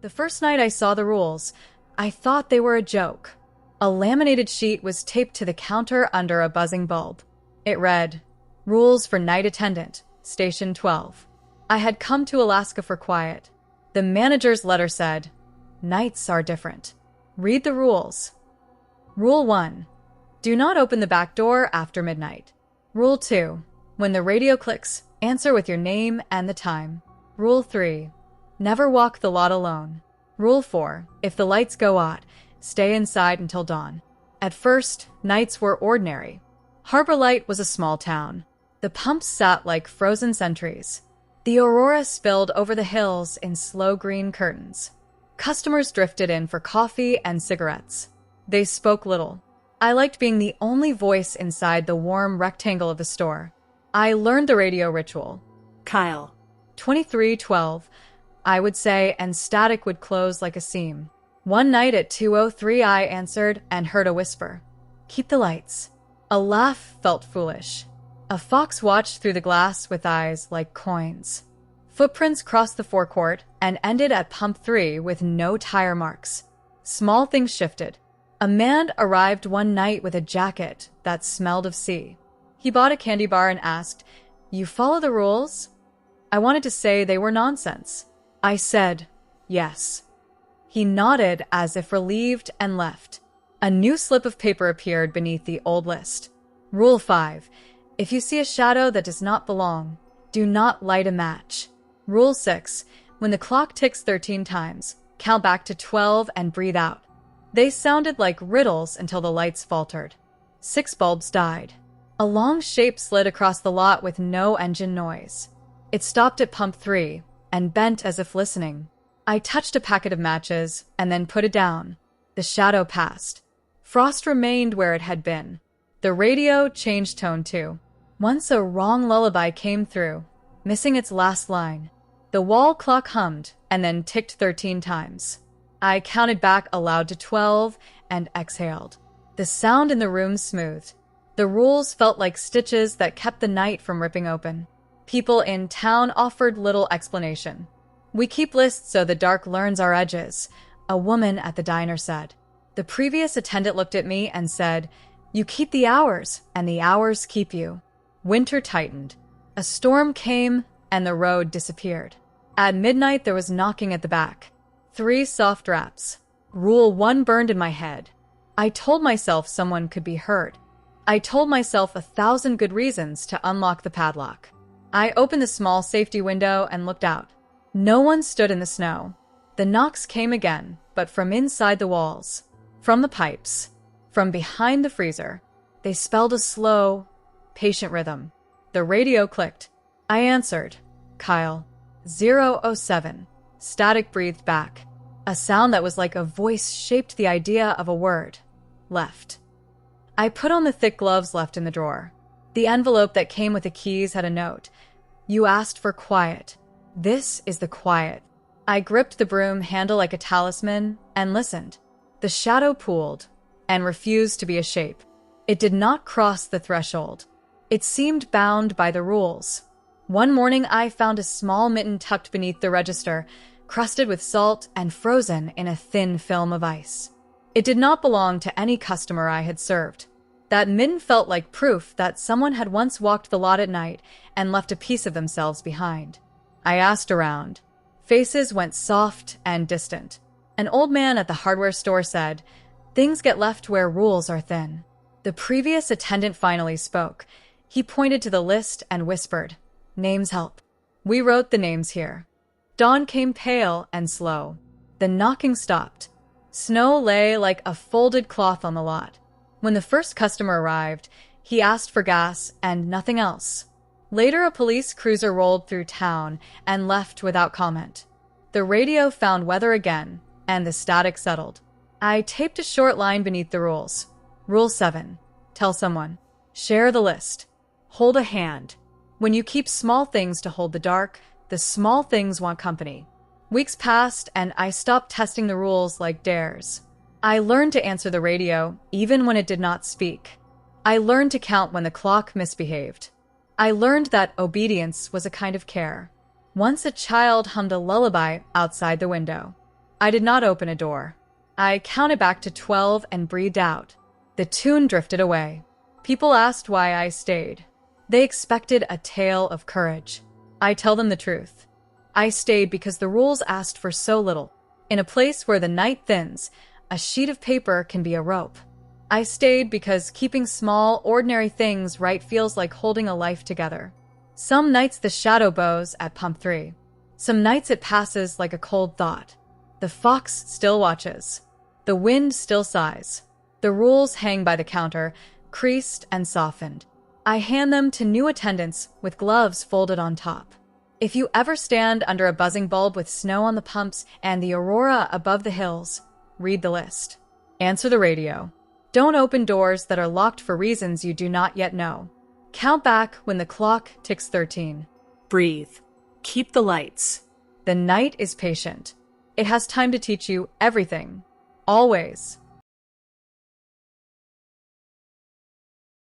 The first night I saw the rules, I thought they were a joke. A laminated sheet was taped to the counter under a buzzing bulb. It read, "Rules for Night Attendant, Station 12. I had come to Alaska for quiet. The manager's letter said, nights are different. Read the rules. Rule 1. Do not open the back door after midnight. Rule 2. When the radio clicks, answer with your name and the time. Rule 3. Never walk the lot alone. Rule 4. If the lights go out, stay inside until dawn." At first, nights were ordinary. Harbor Light was a small town. The pumps sat like frozen sentries. The aurora spilled over the hills in slow green curtains. Customers drifted in for coffee and cigarettes. They spoke little. I liked being the only voice inside the warm rectangle of the store. I learned the radio ritual. Kyle. 2312, I would say, and static would close like a seam. One night at 2:03, I answered and heard a whisper. "Keep the lights." A laugh felt foolish. A fox watched through the glass with eyes like coins. Footprints crossed the forecourt and ended at pump 3 with no tire marks. Small things shifted. A man arrived one night with a jacket that smelled of sea. He bought a candy bar and asked, "You follow the rules?" I wanted to say they were nonsense. I said, "Yes." He nodded as if relieved and left. A new slip of paper appeared beneath the old list. Rule 5. If you see a shadow that does not belong, do not light a match. Rule 6. When the clock ticks 13 times, count back to 12 and breathe out. They sounded like riddles until the lights faltered. 6 bulbs died. A long shape slid across the lot with no engine noise. It stopped at pump 3 and bent as if listening. I touched a packet of matches and then put it down. The shadow passed. Frost remained where it had been. The radio changed tone too. Once a wrong lullaby came through, missing its last line. The wall clock hummed and then ticked 13 times. I counted back aloud to 12 and exhaled. The sound in the room smoothed. The rules felt like stitches that kept the night from ripping open. People in town offered little explanation. "We keep lists so the dark learns our edges," a woman at the diner said. The previous attendant looked at me and said, "You keep the hours, and the hours keep you." Winter tightened. A storm came, and the road disappeared. At midnight, there was knocking at the back. 3 soft raps. Rule 1 burned in my head. I told myself someone could be hurt. I told myself 1,000 good reasons to unlock the padlock. I opened the small safety window and looked out. No one stood in the snow. The knocks came again, but from inside the walls. From the pipes. From behind the freezer. They spelled a slow, patient rhythm. The radio clicked. I answered. "Kyle." 007. Static breathed back. A sound that was like a voice shaped the idea of a word. Left. I put on the thick gloves left in the drawer. The envelope that came with the keys had a note. "You asked for quiet. This is the quiet." I gripped the broom handle like a talisman and listened. The shadow pooled and refused to be a shape. It did not cross the threshold. It seemed bound by the rules. One morning, I found a small mitten tucked beneath the register, crusted with salt and frozen in a thin film of ice. It did not belong to any customer I had served. That mitten felt like proof that someone had once walked the lot at night and left a piece of themselves behind. I asked around. Faces went soft and distant. An old man at the hardware store said, "Things get left where rules are thin." The previous attendant finally spoke. He pointed to the list and whispered, "Names help." We wrote the names here. Dawn came pale and slow. The knocking stopped. Snow lay like a folded cloth on the lot. When the first customer arrived, he asked for gas and nothing else. Later, a police cruiser rolled through town and left without comment. The radio found weather again, and the static settled. I taped a short line beneath the rules. Rule 7. Tell someone. Share the list. Hold a hand. When you keep small things to hold the dark, the small things want company. Weeks passed, and I stopped testing the rules like dares. I learned to answer the radio, even when it did not speak. I learned to count when the clock misbehaved. I learned that obedience was a kind of care. Once a child hummed a lullaby outside the window. I did not open a door. I counted back to 12 and breathed out. The tune drifted away. People asked why I stayed. They expected a tale of courage. I tell them the truth. I stayed because the rules asked for so little. In a place where the night thins, a sheet of paper can be a rope. I stayed because keeping small, ordinary things right feels like holding a life together. Some nights the shadow bows at pump 3. Some nights it passes like a cold thought. The fox still watches. The wind still sighs. The rules hang by the counter, creased and softened. I hand them to new attendants with gloves folded on top. If you ever stand under a buzzing bulb with snow on the pumps and the aurora above the hills, read the list. Answer the radio. Don't open doors that are locked for reasons you do not yet know. Count back when the clock ticks 13. Breathe. Keep the lights. The night is patient. It has time to teach you everything. Always.